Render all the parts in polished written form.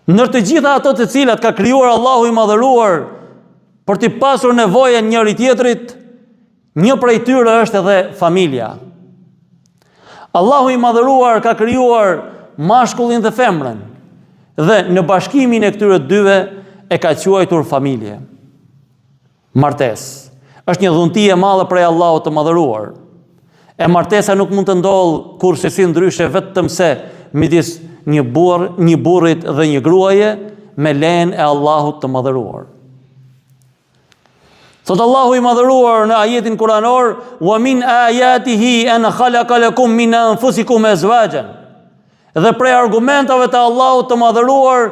Ndër të gjitha ato të cilat ka krijuar Allahu i madhëruar për të pasur nevojën njëri tjetrit, një prej tyre është edhe familja. Allahu i madhëruar ka krijuar mashkullin dhe femrën, dhe në bashkimin e këtyre dyve e ka quajtur familje. Martesë është një dhunti e madhe prej Allahut të madhëruar. E martesa nuk mund të ndodhë kurse si ndryshe vetëm se midis një burrit dhe një gruaje me lejen e Allahut të madhëruar. Thot Allahu i madhëruar në ajetin kuranor: "Wa min ayatihi an khalaqa lakum min anfusikum azwajan." Dhe prej argumentave të Allahut të madhëruar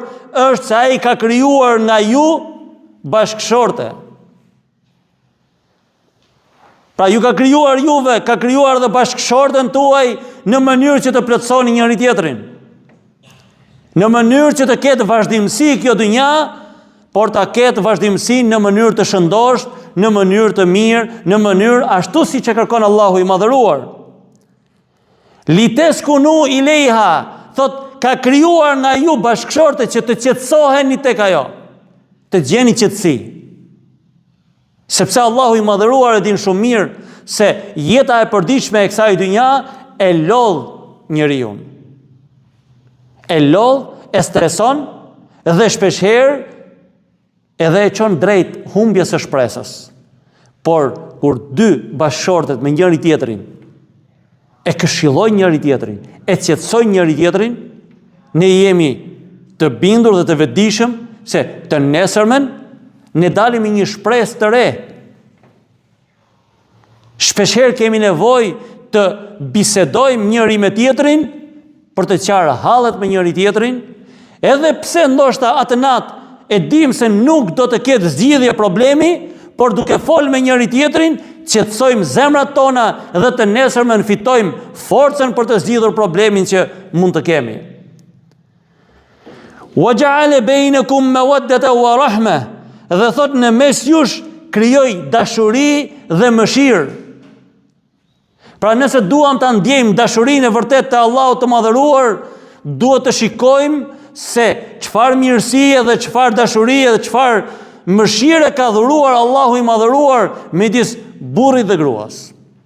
është se ai ka krijuar nga ju bashkëshorte. Pra ju ka krijuar juve, ka krijuar dhe bashkëshorten tuaj në mënyrë që të plotësoni njëri tjetrin. Në mënyrë që të ketë vazhdimsi kjo dynja, por ta ketë vazhdimsi në mënyrë të shëndosh, në mënyrë të mirë, në mënyrë ashtu si që kërkon Allahu i madhëruar. Liteskunu ilejha, thot ka krijuar nga ju bashkëshorte që të qetësoheni tek ajo, të gjeni qetësi. Sepse Allahu i madhëruar e din shumë mirë se jeta e përditshme e kësaj dynja e lodh njeriu. E lodh, e streson dhe shpeshherë edhe e çon drejt humbjes së shpresës. Por kur dy bashkëshortet me njëri tjetrin e këshillojnë njëri tjetrin, e qetësojnë njëri tjetrin, ne jemi të bindur dhe të vetëdijshëm se të nesërmen ne dalim me një shpresë të re. Shpeshherë kemi nevojë të bisedojmë njëri me tjetrin për të qarë hallet me njëri tjetrin, edhe pse ndoshta atë natë e dim se nuk do të ketë zgjidhje problemi, por duke folë me njëri tjetrin, qetësojmë zemrat tona dhe të nesërmen fitojmë forcën për të zgjidhur problemin që mund të kemi. Wa ja'ala bainakum mawaddata wa rahma, dhe thot në mes jush krijoj dashuri dhe mëshirë. Pra nëse duam ta ndjejmë dashurinë e vërtetë të Allahut të madhëruar, duhet të shikojmë se çfarë mirësie dhe çfarë dashurie dhe çfarë mëshire ka dhuruar Allahu i madhëruar midis burrit dhe gruas.